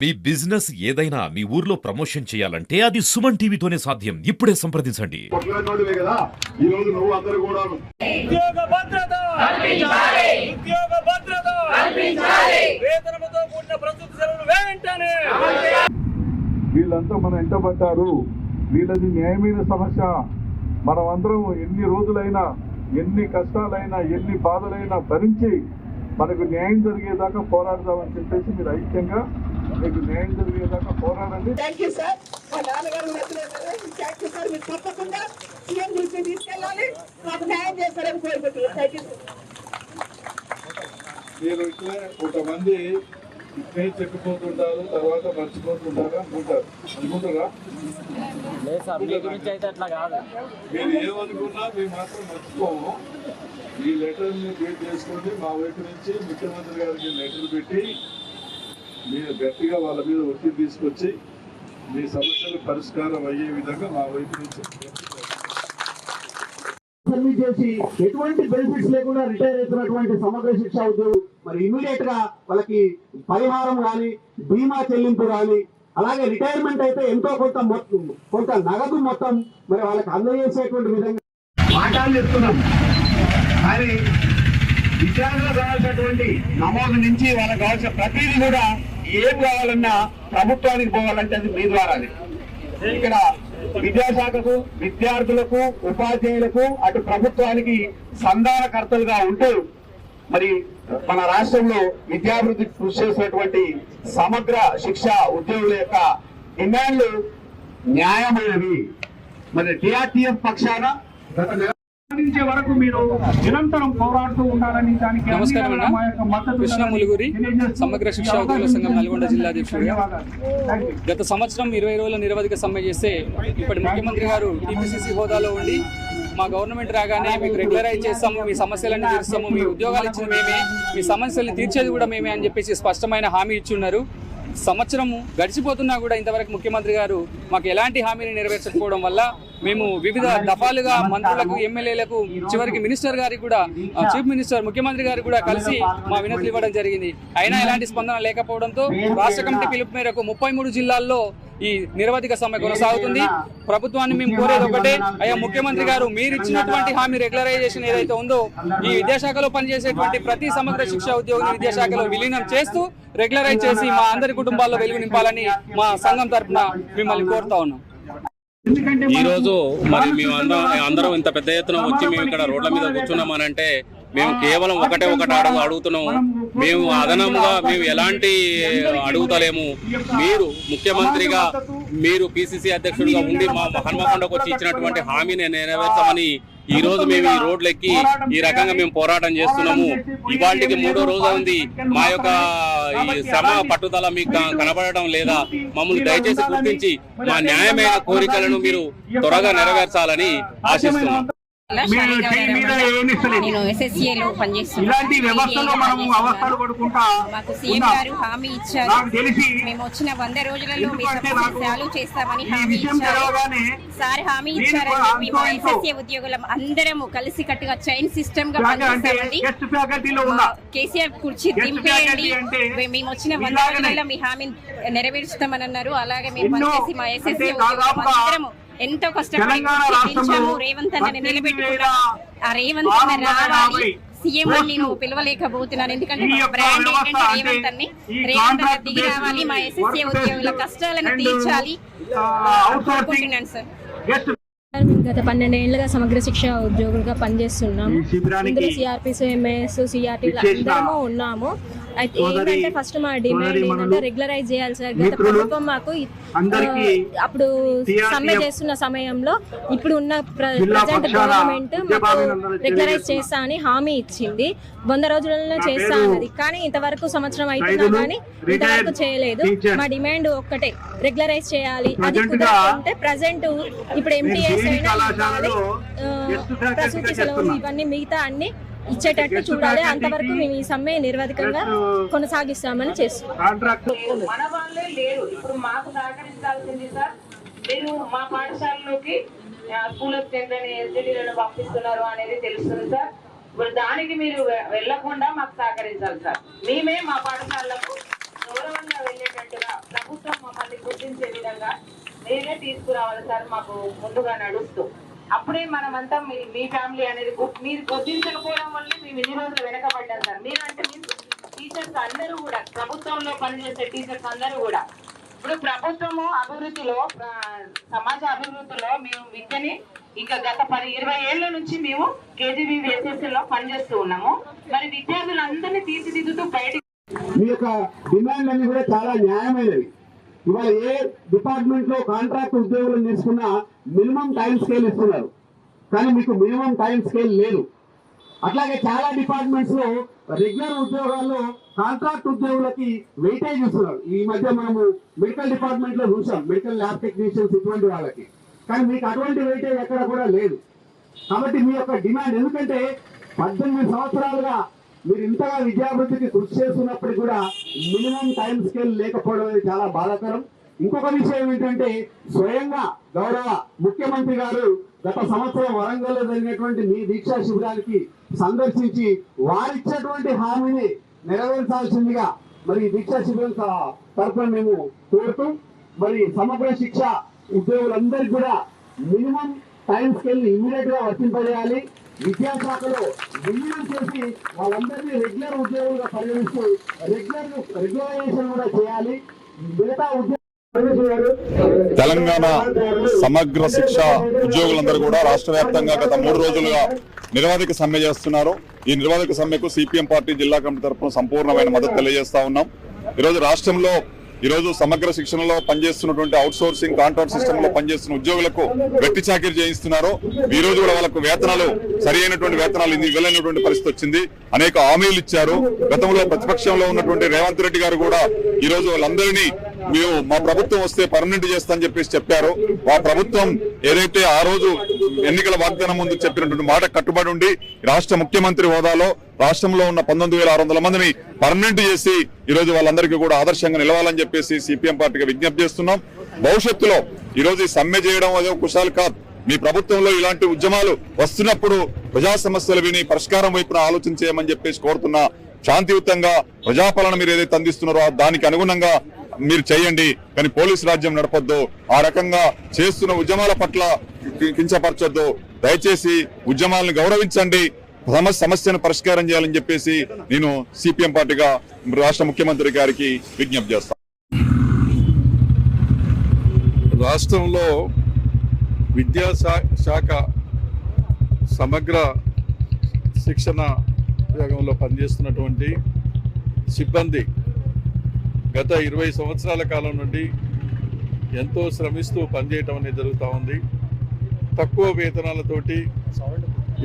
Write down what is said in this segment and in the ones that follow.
మీ business ఏదైనా మీ ఊర్లో promotion చేయాలంటే అది సుమన్ టీవీతోనే సాధ్యం. ఇప్పుడే సంప్రదించండి. ఉద్యోగ భద్రత కల్పించాలి. ఉద్యోగ భద్రత కల్పించాలి. వేతనముతో కూడిన ప్రస్తుత సెలవులు వెంటనే. వీళ్ళంతా మనం ఎంటబడ్డారు. వీళ్ళది న్యాయమైన సమస్య. మనం అందరం ఎన్ని రోజులైనా, ఎన్ని కష్టాలైనా, ఎన్ని బాధలైనా భరించి మనకు న్యాయం జరిగేదాకా పోరాడదామని చెప్పేసి మీరు ఐక్యంగా మీకు న్యాయం జరిగేదాకా పోరాడండి. మీరు ఇట్లే కొంతమంది ఇట్లే చెప్పుకోతుంటారు, తర్వాత మర్చిపోతుంటారు అనుకుంటారా? మీరు ఏమనుకున్నా మేము మాత్రం మర్చిపోము. ఈ లెటర్ని రీడ్ చేసుకోండి. మా వైపు నుంచి ముఖ్యమంత్రి గారికి లెటర్ పెట్టి మీరు గట్టిగా వాళ్ళ మీద ఒత్తిడి తీసుకొచ్చి మీ సమస్యలు పరిష్కారం అయ్యే విధంగా మా వైపు నుంచి చేసి ఎటువంటి బెనిఫిట్స్ లేకుండా రిటైర్ అవుతున్నటువంటి సమగ్ర శిక్ష ఉద్యోగులు మరి ఇమీడియట్ గా వాళ్ళకి పరిహారం కానీ, బీమా చెల్లింపు కానీ, అలాగే రిటైర్మెంట్ అయితే ఎంతో కొంత నగదు మొత్తం మరి వాళ్ళకి అందజేసేటువంటి విధంగా మాటలు చెప్తున్నాం. కానీ విద్యార్థులకు కావాల్సినటువంటి నమోదు నుంచి వాళ్ళకి కావాల్సిన ప్రతిదీ కూడా ఏం కావాలన్నా ప్రభుత్వానికి పోవాలంటే అది మీ ద్వారానే. ఇక్కడ విద్యాశాఖకు, విద్యార్థులకు, ఉపాధ్యాయులకు, అటు ప్రభుత్వానికి సంధానకర్తలుగా ఉంటూ మరి మన రాష్ట్రంలో విద్యాభివృద్ధికి కృషి చేసినటువంటి సమగ్ర శిక్ష ఉద్యోగుల యొక్క డిమాండ్లు న్యాయమైనవి. మరి టిఆర్టీఎఫ్ పక్షాన గత వరకు మీరు నిరంతరం పోరాడుతూ ఉండాలని దానికి కృష్ణ ములుగురి సమగ్ర శిక్షా ఉద్యోగుల సంఘం నల్గొండ జిల్లా అధ్యక్షుడిగా గత సంవత్సరం 20 రోజుల నిరవధిక సమ్మె చేస్తే ఇప్పటి ముఖ్యమంత్రి గారు టీపీసీసీ హోదాలో ఉండి మా గవర్నమెంట్ రాగానే మీకు రెగ్యులరైజ్ చేస్తాము, మీ సమస్యలన్నీ తీరుస్తాము, మీ ఉద్యోగాలు ఇచ్చిన మేమే, మీ సమస్యల్ని తీర్చేది కూడా మేమే అని చెప్పేసి స్పష్టమైన హామీ ఇచ్చున్నారు. సంవత్సరం గడిచిపోతున్నా కూడా ఇంతవరకు ముఖ్యమంత్రి గారు మాకు ఎలాంటి హామీని నెరవేర్చకపోవడం వల్ల మేము వివిధ దఫాలుగా మంత్రులకు, ఎమ్మెల్యేలకు, చివరికి మినిస్టర్ గారికి కూడా, చీఫ్ మినిస్టర్, ముఖ్యమంత్రి గారికి కూడా కలిసి మా వినతులు ఇవ్వడం జరిగింది. అయినా ఎలాంటి స్పందన లేకపోవడంతో రాష్ట్ర కమిటీ పిలుపు మేరకు 33 జిల్లాల్లో ఈ నిరవధిక సమ్మె కొనసాగుతుంది. ప్రభుత్వాన్ని మేము కోరేది ఒకటే, అయ్యా ముఖ్యమంత్రి గారు మీరు ఇచ్చినటువంటి హామీ రెగ్యులరైజేషన్ ఏదైతే ఉందో ఈ విద్యాశాఖలో పనిచేసేటువంటి ప్రతి సమగ్ర శిక్షా ఉద్యోగిని విద్యాశాఖలో విలీనం చేస్తూ రెగ్యులరైజ్ చేసి మా అందరి కుటుంబాల్లో వెలుగు నింపాలని మా సంఘం తరఫున మిమ్మల్ని కోరుతా ఉన్నాం. ఈ రోజు మరి మేము అందరం ఇంత పెద్ద ఎత్తున వచ్చి మేము ఇక్కడ రోడ్ల మీద కూర్చున్నామనంటే మేము కేవలం ఒకటే అడుగుతున్నాము. మేము అదనంగా మేము ఎలాంటి అడుగుతలేము. మీరు ముఖ్యమంత్రిగా, మీరు పిసిసి అధ్యక్షుడిగా ఉండి మా హన్మకొండకు వచ్చి ఇచ్చినటువంటి హామీని నెరవేర్చమని ఈ రోజు మేము ఈ రోడ్లెక్కి ఈ రకంగా మేము పోరాటం చేస్తున్నాము. ఇవాళకి 3వ రోజు ఉంది. మా యొక్క ఈ శ్రమ పట్టుదల మీకు కనబడడం లేదా? మమ్మల్ని దయచేసి గుర్తించి మా న్యాయమైన కోరికలను మీరు త్వరగా నెరవేర్చాలని ఆశిస్తున్నాం. నేను ఎస్ఎస్ఏలో పనిచేస్తున్నాను. మాకు సీఎం గారు హామీ ఇచ్చారు. మేము వచ్చిన 100 రోజులలో మీ సమస్యలు చేస్తామని హామీ ఇచ్చారు. సార్ హామీ ఇచ్చారని చెప్పి మా ఎస్ఎస్ఏ ఉద్యోగులం అందరము కలిసి కట్టుగా చైన్ సిస్టమ్ గా పనిచేస్తామని కేసీఆర్ కుర్చీ దింపేయండి, మేము వచ్చిన 100 రోజులలో మీ హామీ నెరవేర్చుతామని అన్నారు. అలాగే మేము పనిచేసి మా ఎస్ఎస్ఏ ఉద్యోగులం అందరము ఎంతో కష్టపడి రేవంత్ అన్న నిలబెట్టుకున్నాము. ఆ రేవంత్ అన్న రావాలి, సీఎం అని నేను పిలవలేకపోతున్నాను. ఎందుకంటే మా బ్రాండ్ ఏంటంటే రేవంత్ అన్ని. రేవంత్ అన్న దిగి రావాలి, మా ఎస్ఎస్ఏ ఉద్యోగుల కష్టాలను తీర్చాలి అనుకుంటున్నాను సార్. గత 12 ఏళ్లుగా సమగ్ర శిక్ష ఉద్యోగులుగా పనిచేస్తున్నాము. ఇందులో సిఆర్పిస్, ఎంఏఎస్, సిఆర్టీలు అందరము ఉన్నాము. అయితే ఏంటంటే ఫస్ట్ మా డిమాండ్ ఏంటంటే రెగ్యులరైజ్ చేయాలి సార్. గత ప్రభుత్వం మాకు అప్పుడు సమ్మె చేస్తున్న సమయంలో ఇప్పుడు ఉన్న ప్రజెంట్ గవర్నమెంట్ మాకు రెగ్యులరైజ్ చేస్తా అని హామీ ఇచ్చింది. 100 రోజులలో చేస్తా అన్నది. కానీ ఇంతవరకు సంవత్సరం అవుతున్నా కానీ ఇంతవరకు చేయలేదు. మా డిమాండ్ ఒక్కటే, రెగ్యులరైజ్ చేయాలి. అది కుదరకుంటే ప్రజెంట్ ఇప్పుడు ఎంటీఎస్ అయినా ఇవ్వాలి, ప్రసూతి సెలవులు ఇవన్నీ మిగతా అన్ని ఇచ్చేటట్టు చూడాలి. అంతవరకు మేము ఈ సమ్మె నిర్వధికంగా కొనసాగిస్తామని చేస్తున్నాం. మన వాళ్ళే లేరు, ఇప్పుడు మాకు సహకరించాల్సింది సార్. మీరు మా పాఠశాలలోకి స్కూల్కి చెందని ఎస్డిటీలను పంపిస్తున్నారు అనేది తెలుస్తుంది సార్. ఇప్పుడు దానికి మీరు వెళ్లకుండా మాకు సహకరించాలి సార్. మేమే మా పాఠశాలకు గౌరవంగా వెళ్ళేటట్టుగా ప్రభుత్వం మమ్మల్ని గుర్తించే విధంగా మీరే తీసుకురావాలి సార్, మాకు ముందుగా నడుస్తూ. అప్పుడే మనమంతా మీ ఫ్యామిలీ అనేది మీరు గుర్తించకపోవడం వల్ల మేము ఇన్ని రోజులు వెనకబడ్డాం సార్. మీరంటే టీచర్స్ అందరూ కూడా, ప్రభుత్వంలో పనిచేసే టీచర్స్ అందరూ కూడా ఇప్పుడు ప్రభుత్వము అభివృద్ధిలో, సమాజ అభివృద్ధిలో మేము విద్యని ఇంకా గత 20 ఏళ్ల నుంచి మేము KGBVSSలో పనిచేస్తూ ఉన్నాము. మరి విద్యార్థులందరినీ తీర్చిదిద్దుతూ బయట మీ యొక్క డిమాండ్ అన్ని కూడా చాలా న్యాయమైనవి. ఇవాళ ఏ డిపార్ట్మెంట్ లో కాంట్రాక్ట్ ఉద్యోగులను తీసుకున్నా మినిమం టైం స్కేల్ ఇస్తున్నారు, కానీ మీకు మినిమం టైం స్కేల్ లేదు. అట్లాగే చాలా డిపార్ట్మెంట్స్ లో రెగ్యులర్ ఉద్యోగాల్లో కాంట్రాక్ట్ ఉద్యోగులకి వెయిటేజ్ ఇస్తున్నారు. ఈ మధ్య మనము మెడికల్ డిపార్ట్మెంట్ లో చూసాం, మెడికల్ ల్యాబ్ టెక్నీషియన్స్ ఇటువంటి వాళ్ళకి, కానీ మీకు అటువంటి వెయిటేజ్ ఎక్కడ కూడా లేదు. కాబట్టి మీ యొక్క డిమాండ్, ఎందుకంటే 18 సంవత్సరాలుగా మీరు ఇంతగా విద్యాభివృద్ధికి కృషి చేస్తున్నప్పటికీ కూడా మినిమం టైం స్కేల్ లేకపోవడం అనేది చాలా బాధాకరం. ఇంకొక విషయం ఏంటంటే, స్వయంగా గౌరవ ముఖ్యమంత్రి గారు గత సంవత్సరం వరంగల్లో జరిగినటువంటి మీ దీక్షా శిబిరానికి సందర్శించి వారిచ్చినటువంటి హామీని నెరవేర్చాల్సిందిగా మరి దీక్షా శిబిరం తరఫున మేము కోరుతూ, మరి సమగ్ర శిక్ష ఉద్యోగులందరికీ కూడా మినిమం టైం స్కేల్ ఇమీడియట్ గా వర్తింపజేయాలి. విద్యాశాఖలో విలీనం చేసి వాళ్ళందరినీ రెగ్యులర్ ఉద్యోగులుగా పరిగణిస్తూ రెగ్యులరైజేషన్ కూడా చేయాలి. మిగతా తెలంగాణ సమగ్ర శిక్ష ఉద్యోగులందరూ కూడా రాష్ట్ర వ్యాప్తంగా గత 3 రోజులుగా నిరవధిక సమ్మె చేస్తున్నారు. ఈ నిరవధిక సమ్మెకు సిపిఎం పార్టీ జిల్లా కమిటీ తరఫున సంపూర్ణమైన మద్దతు తెలియజేస్తా ఉన్నాం. ఈరోజు రాష్ట్రంలో సమగ్ర శిక్షణలో పనిచేస్తున్నటువంటి అవుట్ సోర్సింగ్ కాంట్రాక్ట్ సిస్టమ్ లో పనిచేస్తున్న ఉద్యోగులకు వెట్టి చాకిరీ చేయిస్తున్నారు. ఈ రోజు కూడా వాళ్ళకు వేతనాలు సరి అయినటువంటి వేతనాలు ఇవ్వలేనటువంటి పరిస్థితి వచ్చింది. అనేక హామీలు ఇచ్చారు. గతంలో ప్రతిపక్షంలో ఉన్నటువంటి రేవంత్ రెడ్డి గారు కూడా ఈ రోజు వాళ్ళందరినీ మేము మా ప్రభుత్వం వస్తే పర్మనెంట్ చేస్తామని చెప్పేసి చెప్పారు. ఆ ప్రభుత్వం ఏదైతే ఆ రోజు ఎన్నికల వాగ్దానం ముందు చెప్పినటువంటి మాట కట్టుబడి ఉండి రాష్ట్ర ముఖ్యమంత్రి హోదాలో రాష్ట్రంలో ఉన్న 19,600 మందిని పర్మనెంట్ చేసి ఈ రోజు వాళ్ళందరికీ కూడా ఆదర్శంగా నిలవాలని చెప్పేసి సిపిఎం పార్టీకి విజ్ఞప్తి చేస్తున్నాం. భవిష్యత్తులో ఈ రోజు ఈ సమ్మె చేయడం అదే కుశాల్ కాదు. మీ ప్రభుత్వంలో ఇలాంటి ఉద్యమాలు వస్తున్నప్పుడు ప్రజా సమస్యలు విని పరిష్కారం వైపున ఆలోచన చేయమని చెప్పేసి కోరుతున్నా. శాంతియుతంగా ప్రజాపాలన మీరు ఏదైతే అందిస్తున్నారో దానికి అనుగుణంగా మీరు చేయండి, కానీ పోలీసు రాజ్యం నడపొద్దు. ఆ రకంగా చేస్తున్న ఉద్యమాల పట్ల కించపరచొద్దు. దయచేసి ఉద్యమాలను గౌరవించండి, సమస్యను పరిష్కారం చేయాలని చెప్పేసి నేను సిపిఎం పార్టీగా రాష్ట్ర ముఖ్యమంత్రి గారికి విజ్ఞప్తి చేస్తాను. రాష్ట్రంలో విద్యాశాఖ సమగ్ర శిక్షణ విభాగంలో పనిచేస్తున్నటువంటి సిబ్బంది గత 20 సంవత్సరాల కాలం నుండి ఎంతో శ్రమిస్తూ పనిచేయటం అనేది జరుగుతూ ఉంది. తక్కువ వేతనాలతోటి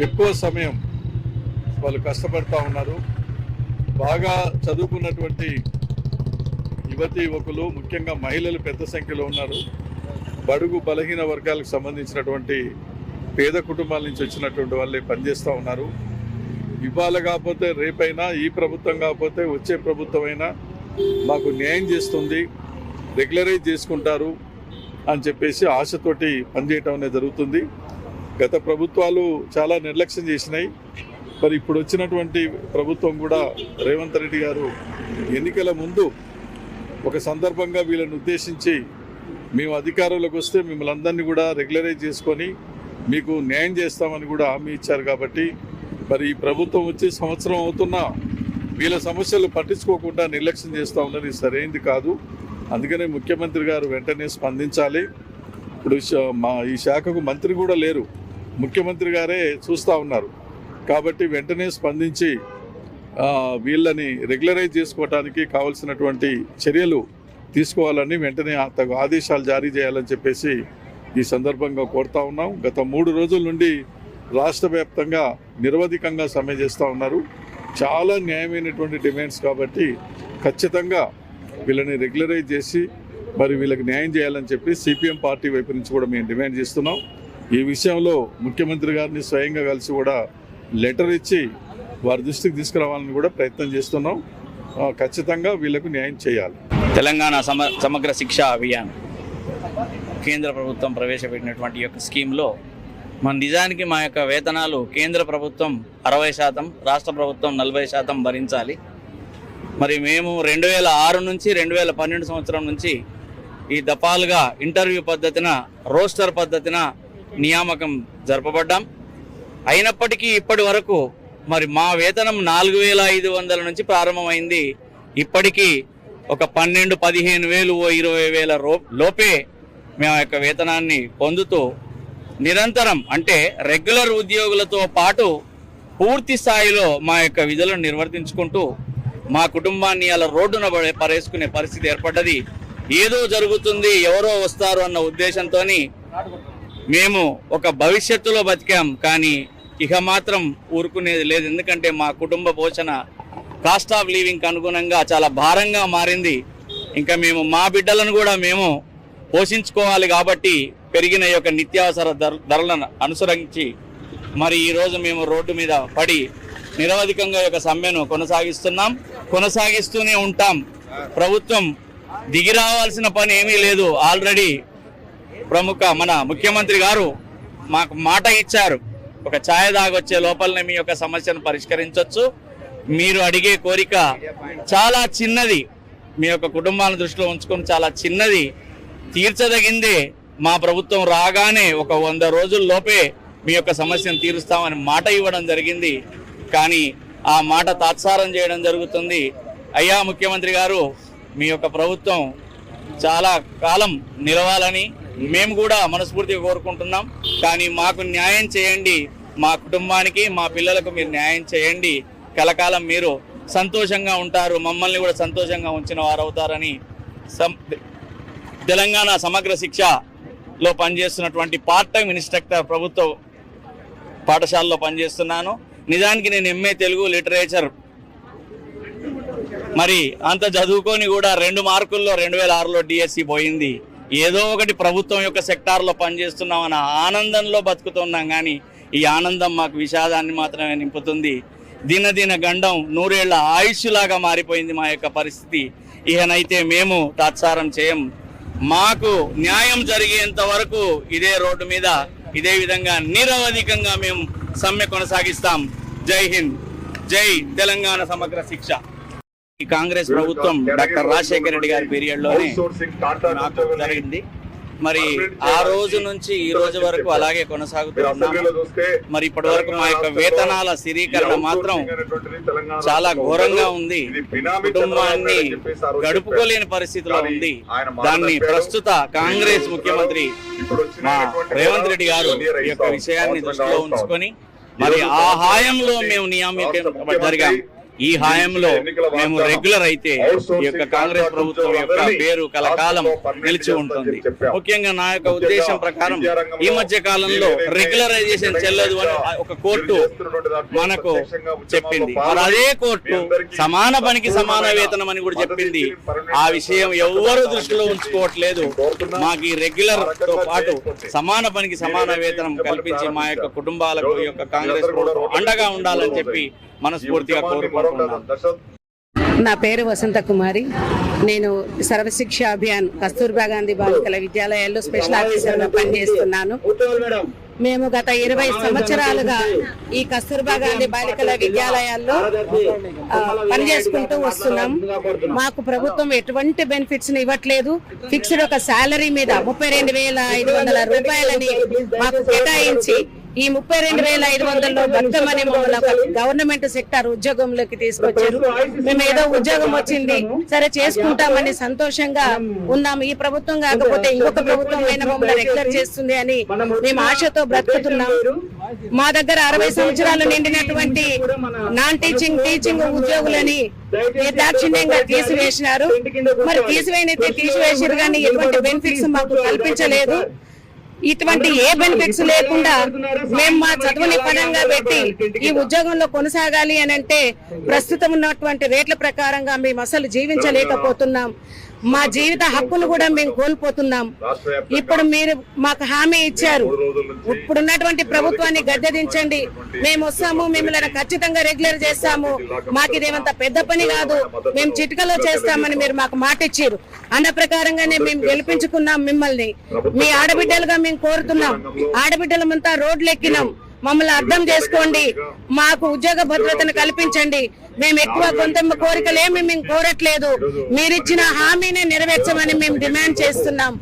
ఎక్కువ సమయం వాళ్ళు కష్టపడుతూ ఉన్నారు. బాగా చదువుకున్నటువంటి యువతీ యువకులు, ముఖ్యంగా మహిళలు పెద్ద సంఖ్యలో ఉన్నారు. బడుగు బలహీన వర్గాలకు సంబంధించినటువంటి పేద కుటుంబాల నుంచి వచ్చినటువంటి వాళ్ళే పనిచేస్తూ ఉన్నారు. ఇవాళ కాకపోతే రేపైనా, ఈ ప్రభుత్వం కాకపోతే వచ్చే ప్రభుత్వం అయినా మాకు న్యాయం చేస్తుంది, రెగ్యులరైజ్ చేసుకుంటారు అని చెప్పేసి ఆశతోటి పనిచేయటం అనేది జరుగుతుంది. గత ప్రభుత్వాలు చాలా నిర్లక్ష్యం చేసినాయి. మరి ఇప్పుడు వచ్చినటువంటి ప్రభుత్వం కూడా రేవంత్ రెడ్డి గారు ఎన్నికల ముందు ఒక సందర్భంగా వీళ్ళని ఉద్దేశించి మేము అధికారంలోకి వస్తే మిమ్మల్ని అందరినీ కూడా రెగ్యులరైజ్ చేసుకొని మీకు న్యాయం చేస్తామని కూడా హామీ ఇచ్చారు. కాబట్టి మరి ఈ ప్రభుత్వం వచ్చి సంవత్సరం అవుతున్నా వీళ్ళ సమస్యలు పట్టించుకోకుండా నిర్లక్ష్యం చేస్తూ ఉన్నది సరైనది కాదు. అందుకనే ముఖ్యమంత్రి గారు వెంటనే స్పందించాలి. ఇప్పుడు ఈ శాఖకు మంత్రి కూడా లేరు, ముఖ్యమంత్రి గారే చూస్తూ ఉన్నారు. కాబట్టి వెంటనే స్పందించి వీళ్ళని రెగ్యులరైజ్ చేసుకోవడానికి కావాల్సినటువంటి చర్యలు తీసుకోవాలని వెంటనే తగు ఆదేశాలు జారీ చేయాలని చెప్పేసి ఈ సందర్భంగా కోరుతా ఉన్నాం. గత 3 రోజుల నుండి రాష్ట్ర వ్యాప్తంగా నిరవధికంగా సమ్మె చేస్తూ ఉన్నారు. చాలా న్యాయమైనటువంటి డిమాండ్స్ కాబట్టి ఖచ్చితంగా వీళ్ళని రెగ్యులరైజ్ చేసి మరి వీళ్ళకి న్యాయం చేయాలని చెప్పి సిపిఎం పార్టీ వైపు నుంచి కూడా మేము డిమాండ్ చేస్తున్నాం. ఈ విషయంలో ముఖ్యమంత్రి గారిని స్వయంగా కలిసి కూడా లెటర్ ఇచ్చి వారి దృష్టికి తీసుకురావాలని కూడా ప్రయత్నం చేస్తున్నాం. ఖచ్చితంగా వీళ్ళకు న్యాయం చేయాలి. తెలంగాణ సమగ్ర శిక్షా అభియాన్ కేంద్ర ప్రభుత్వం ప్రవేశపెట్టినటువంటి యొక్క స్కీమ్లో మన నిజానికి మా యొక్క వేతనాలు కేంద్ర ప్రభుత్వం 60%, రాష్ట్ర ప్రభుత్వం 40% భరించాలి. మరి మేము 2006 నుంచి 2012 సంవత్సరం నుంచి ఈ దఫాలుగా ఇంటర్వ్యూ పద్ధతిన రోస్టర్ పద్ధతిన నియామకం జరపబడ్డాం. అయినప్పటికీ ఇప్పటి వరకు మరి మా వేతనం 4,500 నుంచి ప్రారంభమైంది. ఇప్పటికీ ఒక 12-15,000 20,000 లోపే మేము యొక్క వేతనాన్ని పొందుతూ నిరంతరం అంటే రెగ్యులర్ ఉద్యోగులతో పాటు పూర్తి స్థాయిలో మా యొక్క విధులను నిర్వర్తించుకుంటూ మా కుటుంబాన్ని అలా రోడ్డున పరేసుకునే పరిస్థితి ఏర్పడ్డది. ఏదో జరుగుతుంది, ఎవరో వస్తారు అన్న ఉద్దేశంతో మేము ఒక భవిష్యత్తులో బతికాం. కానీ ఇక మాత్రం ఊరుకునేది లేదు. ఎందుకంటే మా కుటుంబ పోషణ కాస్ట్ ఆఫ్ లివింగ్కి అనుగుణంగా చాలా భారంగా మారింది. ఇంకా మేము మా బిడ్డలను కూడా మేము పోషించుకోవాలి కాబట్టి పెరిగిన యొక్క నిత్యావసర ధరలను అనుసరించి మరి ఈరోజు మేము రోడ్డు మీద పడి నిరవధికంగా యొక్క సమ్మెను కొనసాగిస్తూనే ఉంటాం. ప్రభుత్వం దిగి రావాల్సిన పని ఏమీ లేదు. ఆల్రెడీ మన ముఖ్యమంత్రి గారు మాకు మాట ఇచ్చారు, ఒక ఛాయ దాగొచ్చే లోపలనే మీ యొక్క సమస్యను పరిష్కరించవచ్చు. మీరు అడిగే కోరిక చాలా చిన్నది, మీ యొక్క కుటుంబాలను దృష్టిలో ఉంచుకొని చాలా చిన్నది, తీర్చదగిందే. మా ప్రభుత్వం రాగానే ఒక 100 రోజుల లోపే మీ యొక్క సమస్యను తీరుస్తామని మాట ఇవ్వడం జరిగింది. కానీ ఆ మాట తాత్సారం చేయడం జరుగుతుంది. అయ్యా ముఖ్యమంత్రి గారు, మీ యొక్క ప్రభుత్వం చాలా కాలం నిలవాలని మేము కూడా మనస్ఫూర్తిగా కోరుకుంటున్నాం. కానీ మాకు న్యాయం చేయండి, మా కుటుంబానికి మా పిల్లలకు మీరు న్యాయం చేయండి. కలకాలం మీరు సంతోషంగా ఉంటారు, మమ్మల్ని కూడా సంతోషంగా ఉంచిన వారు అవుతారని తెలంగాణ సమగ్ర శిక్షలో పనిచేస్తున్నటువంటి పార్ట్ టైం ఇన్స్ట్రక్టర్ ప్రభుత్వ పాఠశాలలో పనిచేస్తున్నాను. నిజానికి నేను ఎంఏ తెలుగు లిటరేచర్ మరి అంత చదువుకొని కూడా 2 మార్కుల్లో 2006లో డిఎస్సి పోయింది. ఏదో ఒకటి ప్రభుత్వం యొక్క సెక్టార్లో పనిచేస్తున్నాం అన్న ఆనందంలో బతుకుతున్నాం. కానీ ఈ ఆనందం మాకు విషాదాన్ని మాత్రమే నింపుతుంది. దినదిన గండం 100 ఏళ్ల ఆయుష్లాగా మారిపోయింది మా యొక్క పరిస్థితి. ఇకనైతే మేము తాత్సారం చేయం. మాకు న్యాయం జరిగేంత వరకు ఇదే రోడ్డు మీద ఇదే విధంగా నిరవధికంగా మేము సమ్మె కొనసాగిస్తాం. జై హింద్, జై తెలంగాణ సమగ్ర శిక్ష. ఈ కాంగ్రెస్ ప్రభుత్వం డాక్టర్ రాజశేఖర రెడ్డి గారి పీరియడ్లోనే జరిగింది. మరి ఆ రోజు నుంచి ఈ రోజు వరకు అలాగే కొనసాగుతున్నాం. మరి ఇప్పటి వరకు మా యొక్క వేతనాల స్థిరీకరణ మాత్రం చాలా ఘోరంగా ఉంది. కుటుంబాన్ని గడుపుకోలేని పరిస్థితిలో ఉంది. దాన్ని ప్రస్తుత కాంగ్రెస్ ముఖ్యమంత్రి మా రేవంత్ రెడ్డి గారు ఈ యొక్క విషయాన్ని దృష్టిలో ఉంచుకొని మరి ఆ హాయంలో మేము నియామకం ఈ హాయంలో మేము రెగ్యులర్ అయితే ఈ యొక్క కాంగ్రెస్ ప్రభుత్వం యొక్క పేరు కలకాలం నిలిచి ఉంటుంది. ముఖ్యంగా నా యొక్క ఉద్దేశం ప్రకారం ఈ మధ్య కాలంలో రెగ్యులరైజేషన్ చెల్లదు అని ఒక కోర్టు మనకు చెప్పింది. మరి అదే కోర్టు సమాన పనికి సమాన వేతనం అని కూడా చెప్పింది. ఆ విషయం ఎవరు దృష్టిలో ఉంచుకోవట్లేదు. మాకు ఈ రెగ్యులర్ తో పాటు సమాన పనికి సమాన వేతనం కల్పించి మా యొక్క కుటుంబాలకు ఈ యొక్క కాంగ్రెస్ ప్రభుత్వం అండగా ఉండాలని చెప్పి మనస్ఫూర్తిగా కోరుకుంటున్నాను. నా పేరు వసంత కుమారి. నేను సర్వశిక్ష అభియాన్ కస్తూర్బా గాంధీ బాలికల విద్యాలయాల్లో స్పెషల్ ఆఫీసర్గా పనిచేస్తున్నాను. మేము గత 20 సంవత్సరాలుగా ఈ కస్తూర్బా గాంధీ బాలికల విద్యాలయాల్లో పనిచేసుకుంటూ వస్తున్నాం. మాకు ప్రభుత్వం ఎటువంటి బెనిఫిట్స్ ఇవ్వట్లేదు. ఫిక్స్డ్ ఒక శాలరీ మీద 32,500 రూపాయలని మాకు కేటాయించి ఈ 32,500లో బతకమని గవర్నమెంట్ సెక్టార్ ఉద్యోగంలోకి తీసుకొచ్చారు. మేము ఏదో ఉద్యోగం వచ్చింది సరే చేసుకుంటామని సంతోషంగా ఉన్నాము. ఈ ప్రభుత్వం కాకపోతే ఇంకొక ప్రభుత్వం అయినా మమ్మల్ని రెగ్యులర్ చేస్తుంది అని మేము ఆశతో బ్రతుకుతున్నాం. మా దగ్గర 60 సంవత్సరాలు నిండినటువంటి నాన్ టీచింగ్ ఉద్యోగులని నిర్దాక్షిణ్యంగా తీసివేసినారు. మరి తీసివేసారు కానీ ఎటువంటి బెనిఫిట్స్ మాకు కల్పించలేదు. ఇటువంటి ఏ బెనిఫిట్స్ లేకుండా మేము మా చదువుని పరంగా పెట్టి ఈ ఉద్యోగంలో కొనసాగాలి అని అంటే ప్రస్తుతం ఉన్నటువంటి రేట్ల ప్రకారంగా మేము అసలు జీవించలేకపోతున్నాం. మా జీవిత హక్కులు కూడా మేము కోల్పోతున్నాం. ఇప్పుడు మీరు మాకు హామీ ఇచ్చారు, ఇప్పుడున్నటువంటి ప్రభుత్వాన్ని గద్దెదించండి, మేము వస్తాము, మిమ్మల్ని ఖచ్చితంగా రెగ్యులర్ చేస్తాము, మాకు ఇదేమంత పెద్ద పని కాదు, మేము చిటికలో చేస్తామని మీరు మాకు మాట ఇచ్చారు. అన్న ప్రకారంగానే మేము గెలిపించుకున్నాం మిమ్మల్ని. మీ ఆడబిడ్డలుగా మేము కోరుతున్నాం. ఆడబిడ్డలమంతా రోడ్లు ఎక్కినాం. మమ్మల్ని అర్థం చేసుకోండి, మాకు ఉద్యోగ భద్రతను కల్పించండి. మేము ఎక్కువ కొంత కోరికలేమి మేము కోరట్లేదు, మీరిచ్చిన హామీని నెరవేర్చమని మేము డిమాండ్ చేస్తున్నాం.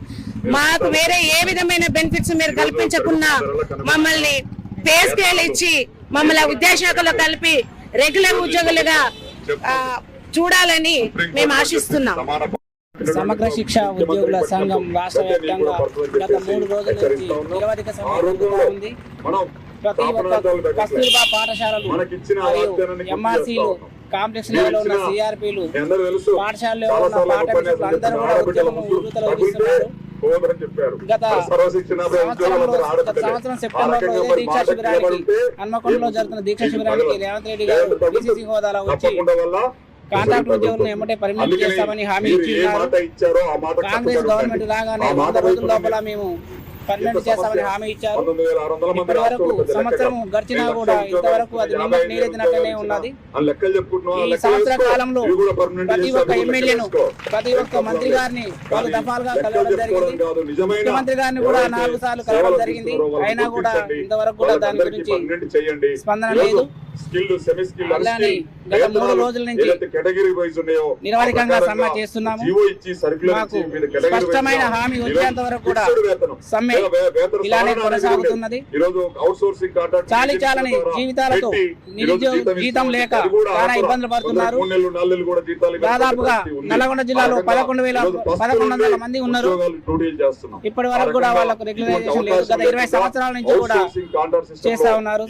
మాకు వేరే ఏ విధమైన బెనిఫిట్స్ మీరు కల్పించకున్నా మమ్మల్ని పే స్కేల్ ఇచ్చి మమ్మల్ని విద్యాశాఖలో కలిపి రెగ్యులర్ ఉద్యోగులుగా చూడాలని మేము ఆశిస్తున్నాం. సమగ్ర శిక్ష ఉద్యోగుల సంఘం రాష్ట్ర వ్యాప్తంగా గత 3 రోజుల నుంచి నిరవధిక సమ్మె జరుగుతూ ఉంది. ప్రతి ఒక్క కస్తూర్బా పాఠశాలలు మరియు ఎంఆర్సీలు, కాంప్లెక్స్ లెవెల్లో ఉన్న సిఆర్పీలు, పాఠశాలలో ఉన్న పాఠశాలలు అందరూ కూడా ఉద్యమం ఉధృతలో ఇస్తున్నారు. గత సంవత్సరం సెప్టెంబర్ లో దీక్షా శిబిరానికి హన్మకొండలో జరుగుతున్న దీక్షా శిబిరానికి రేవంత్ రెడ్డి గారు పిసిసి హోదాలో వచ్చి కాంట్రాక్ట్ ఉద్యోగులను ఎమ్మటే పర్మినెంట్ చేస్తామని హామీ ఇచ్చిన్నారు. కాంగ్రెస్ గవర్నమెంట్ లాగానే 100 రోజుల లోపల మేము పర్మినెంట్ చేస్తామని హామీ ఇచ్చారు. ఇప్పటి వరకు సంవత్సరం గడిచినా కూడా ఇంతవరకు అది నీరెత్తినట్లనే ఉన్నది. ఈ సంవత్సర కాలంలో ప్రతి ఒక్క ఎమ్మెల్యేను, ప్రతి ఒక్క మంత్రి గారిని 4 దఫాలుగా కలవడం జరిగింది. ముఖ్యమంత్రి గారిని కూడా 4 సార్లు కలవడం జరిగింది. అయినా కూడా ఇంతవరకు కూడా దాని గురించి స్పందన లేదు. అలానే గత 3 రోజుల నుంచి నిరవధికంగా సమ్మె చేస్తున్నాము. మాకు స్పష్టమైన హామీ వచ్చేంత వరకు కూడా సమ్మె ఇలానే కొనసాగుతున్నది. చాలని జీవితాలతో నిరుద్యోగ జీతం లేక చాలా ఇబ్బందులు పడుతున్నారు. దాదాపుగా నల్గొండ జిల్లాలో 11,100 మంది ఉన్నారు. ఇప్పటి వరకు కూడా వాళ్ళకు రెగ్యులరైజేషన్ లేదు. గత 20 సంవత్సరాల నుంచి కూడా చేస్తా ఉన్నారు.